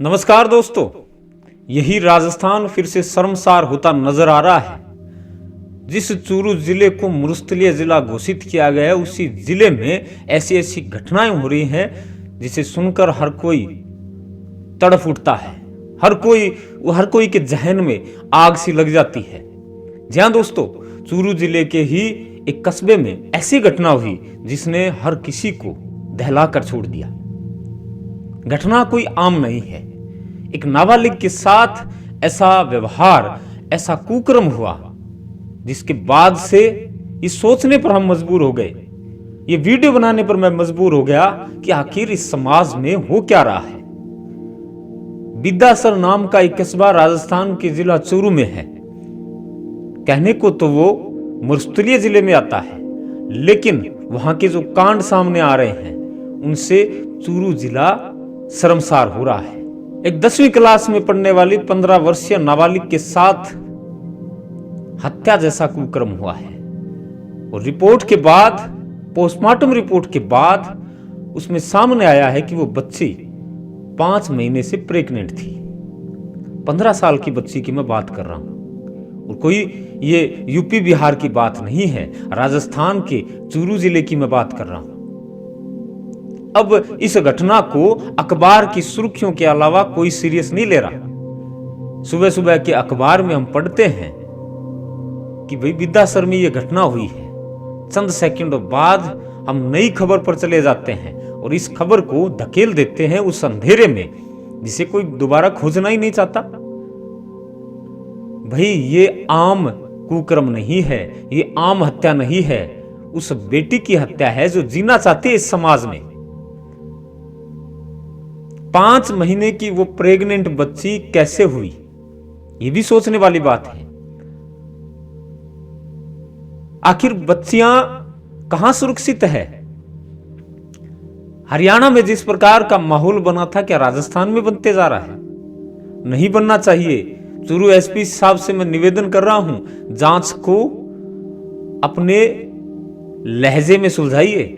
नमस्कार दोस्तों, यही राजस्थान फिर से शर्मसार होता नजर आ रहा है। जिस चूरू जिले को मरुस्थलीय जिला घोषित किया गया है, उसी जिले में ऐसी ऐसी घटनाएं हो रही हैं जिसे सुनकर हर कोई तड़फ उठता है। हर कोई के जहन में आग सी लग जाती है। जी हाँ दोस्तों, चूरू जिले के ही एक कस्बे में ऐसी घटना हुई जिसने हर किसी को दहला कर छोड़ दिया। घटना कोई आम नहीं है। एक नाबालिग के साथ ऐसा व्यवहार, ऐसा कुकर्म हुआ जिसके बाद से ये सोचने पर हम मजबूर हो गए, ये वीडियो बनाने पर मैं मजबूर हो गया कि आखिर इस समाज में हो क्या रहा है। बिद्दासर नाम का एक कस्बा राजस्थान के जिला चूरू में है। कहने को तो वो मरुस्थलीय जिले में आता है, लेकिन वहां के जो कांड सामने आ रहे हैं उनसे चूरू जिला शर्मसार हो रहा है। एक 10वीं क्लास में पढ़ने वाली 15 वर्षीय नाबालिग के साथ हत्या जैसा कुकर्म हुआ है। और रिपोर्ट के बाद, पोस्टमार्टम रिपोर्ट के बाद उसमें सामने आया है कि वो बच्ची 5 महीने से प्रेग्नेंट थी। 15 साल की बच्ची की मैं बात कर रहा हूं, और कोई ये यूपी बिहार की बात नहीं है, राजस्थान के चूरू जिले की मैं बात कर रहा हूं। अब इस घटना को अखबार की सुर्खियों के अलावा कोई सीरियस नहीं ले रहा। सुबह सुबह के अखबार में हम पढ़ते हैं कि भाई बिद्दासर में यह घटना हुई है। चंद सेकंडों बाद हम नई खबर पर चले जाते हैं और इस खबर को धकेल देते हैं उस अंधेरे में जिसे कोई दोबारा खोजना ही नहीं चाहता। भाई ये आम कुकर्म नहीं है, ये आम हत्या नहीं है। उस बेटी की हत्या है जो जीना चाहती है इस समाज में। 5 महीने की वो प्रेग्नेंट बच्ची कैसे हुई, ये भी सोचने वाली बात है। आखिर बच्चियां कहां सुरक्षित है? हरियाणा में जिस प्रकार का माहौल बना था, क्या राजस्थान में बनते जा रहा है? नहीं बनना चाहिए। चूरू एसपी साहब से मैं निवेदन कर रहा हूं, जांच को अपने लहजे में सुलझाइए।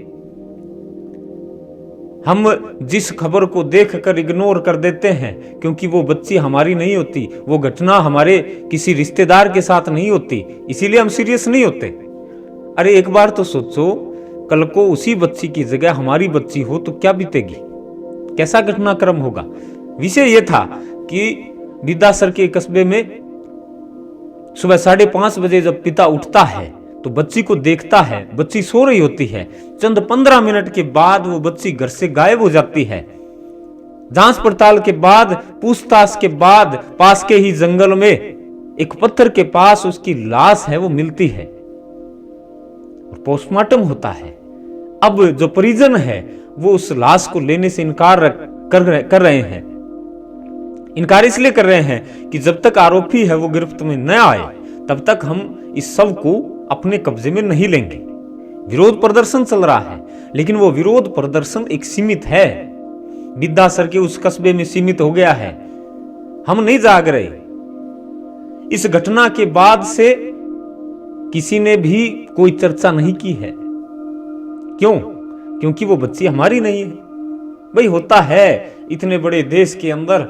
हम जिस खबर को देखकर इग्नोर कर देते हैं क्योंकि वो बच्ची हमारी नहीं होती, वो घटना हमारे किसी रिश्तेदार के साथ नहीं होती, इसीलिए हम सीरियस नहीं होते। अरे एक बार तो सोचो, कल को उसी बच्ची की जगह हमारी बच्ची हो तो क्या बीतेगी, कैसा घटनाक्रम होगा। विषय यह था कि बिद्दासर के कस्बे में सुबह 5:30 बजे जब पिता उठता है तो बच्ची को देखता है, बच्ची सो रही होती है। चंद 15 मिनट के बाद वो बच्ची घर से गायब हो जाती है। जांच पड़ताल के बाद, पूछताछ के बाद पास के ही जंगल में एक पत्थर के पास उसकी लाश है वो मिलती है और पोस्टमार्टम होता है। अब जो परिजन है वो उस लाश को लेने से इनकार कर रहे हैं। इनकार इसलिए कर रहे हैं कि जब तक आरोपी है वो गिरफ्त में न आए तब तक हम इस सब को अपने कब्जे में नहीं लेंगे। विरोध प्रदर्शन चल रहा है, लेकिन वो विरोध प्रदर्शन एक सीमित है, बिद्दासर के उस कस्बे में सीमित हो गया है। हम नहीं जाग रहे। इस घटना के बाद से किसी ने भी कोई चर्चा नहीं की है। क्यों? क्योंकि वो बच्ची हमारी नहीं है। भाई होता है, इतने बड़े देश के अंदर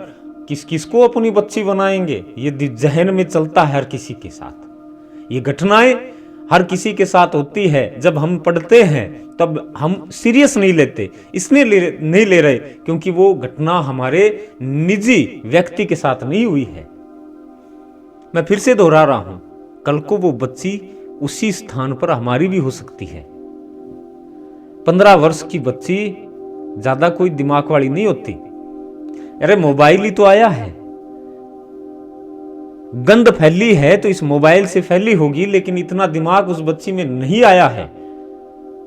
किस किस को अपनी बच्ची बनाएंगे, ये जहन में चलता है हर किसी के साथ। ये घटनाएं हर किसी के साथ होती है। जब हम पढ़ते हैं तब हम सीरियस नहीं लेते, इसलिए नहीं ले रहे क्योंकि वो घटना हमारे निजी व्यक्ति के साथ नहीं हुई है। मैं फिर से दोहरा रहा हूं, कल को वो बच्ची उसी स्थान पर हमारी भी हो सकती है। 15 वर्ष की बच्ची ज्यादा कोई दिमाग वाली नहीं होती। अरे मोबाइल ही तो आया है, गंद फैली है तो इस मोबाइल से फैली होगी, लेकिन इतना दिमाग उस बच्ची में नहीं आया है।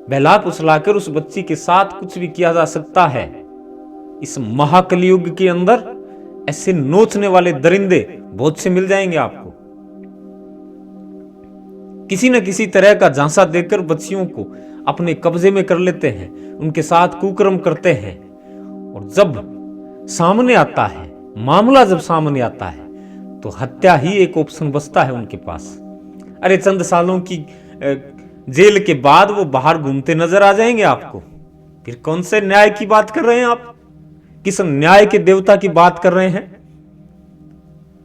बहला फुसलाकर उस बच्ची के साथ कुछ भी किया जा सकता है। इस महाकलियुग के अंदर ऐसे नोचने वाले दरिंदे बहुत से मिल जाएंगे आपको। किसी न किसी तरह का झांसा देकर बच्चियों को अपने कब्जे में कर लेते हैं, उनके साथ कुकर्म करते हैं। और जब सामने आता है मामला, जब सामने आता है तो हत्या ही एक ऑप्शन बचता है उनके पास। अरे चंद सालों की जेल के बाद वो बाहर घूमते नजर आ जाएंगे आपको। फिर कौन से न्याय की बात कर रहे हैं आप? किस न्याय के देवता की बात कर रहे हैं?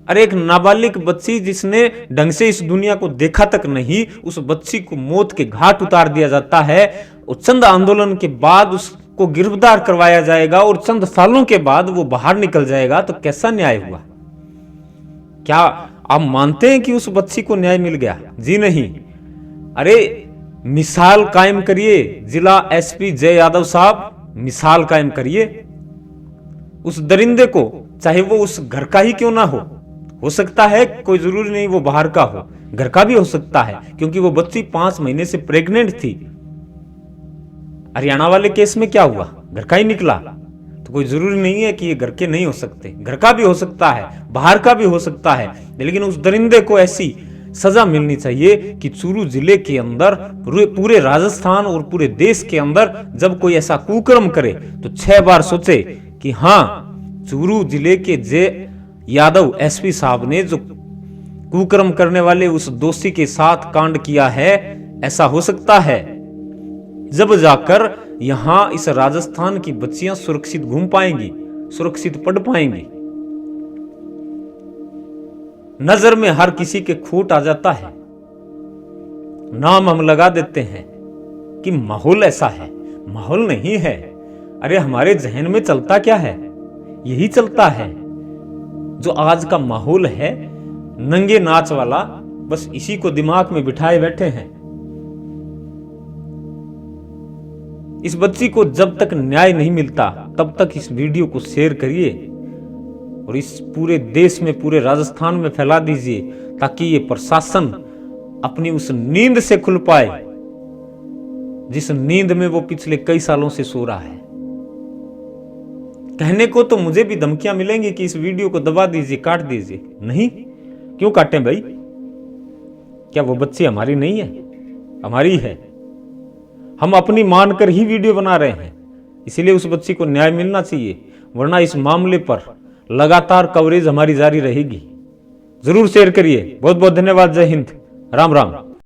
अरे एक नाबालिग बच्ची जिसने ढंग से इस दुनिया को देखा तक नहीं, उस बच्ची को मौत के घाट उतार दिया जाता है और चंद आंदोलन के बाद उसको गिरफ्तार करवाया जाएगा और चंद सालों के बाद वो बाहर निकल जाएगा, तो कैसा न्याय हुआ? क्या आप मानते हैं कि उस बच्ची को न्याय मिल गया? जी नहीं। अरे मिसाल कायम करिए, जिला एसपी जय यादव साहब, मिसाल कायम करिए उस दरिंदे को, चाहे वो उस घर का ही क्यों ना हो सकता है, कोई जरूरी नहीं वो बाहर का हो, घर का भी हो सकता है, क्योंकि वो बच्ची 5 महीने से प्रेग्नेंट थी। हरियाणा वाले केस में क्या हुआ? घर का ही निकला, तो कोई जरूरी नहीं है कि ये घर के नहीं हो सकते, घर का भी हो सकता है, बाहर का भी हो सकता है। लेकिन उस दरिंदे को ऐसी सजा मिलनी चाहिए कि चूरू जिले के अंदर, पूरे राजस्थान और पूरे देश के अंदर जब कोई ऐसा कुकर्म करे तो 6 बार सोचे कि हाँ, चूरू जिले के जय यादव एसपी साहब ने जो कुकर्म करने वाले उस दोषी के साथ कांड किया है, ऐसा हो सकता है, जब जाकर यहां इस राजस्थान की बच्चियां सुरक्षित घूम पाएंगी, सुरक्षित पढ़ पाएंगी। नजर में हर किसी के खोट आ जाता है, नाम हम लगा देते हैं कि माहौल ऐसा है, माहौल नहीं है। अरे हमारे जहन में चलता क्या है? यही चलता है जो आज का माहौल है, नंगे नाच वाला, बस इसी को दिमाग में बिठाए बैठे हैं। इस बच्ची को जब तक न्याय नहीं मिलता तब तक इस वीडियो को शेयर करिए और इस पूरे देश में, पूरे राजस्थान में फैला दीजिए, ताकि ये प्रशासन अपनी उस नींद से खुल पाए जिस नींद में वो पिछले कई सालों से सो रहा है। कहने को तो मुझे भी धमकियां मिलेंगी कि इस वीडियो को दबा दीजिए, काट दीजिए। नहीं, क्यों काटें भाई? क्या वो बच्ची हमारी नहीं है? हमारी है। हम अपनी मानकर ही वीडियो बना रहे हैं, इसीलिए उस बच्ची को न्याय मिलना चाहिए, वरना इस मामले पर लगातार कवरेज हमारी जारी रहेगी। जरूर शेयर करिए। बहुत बहुत धन्यवाद। जय हिंद, राम राम।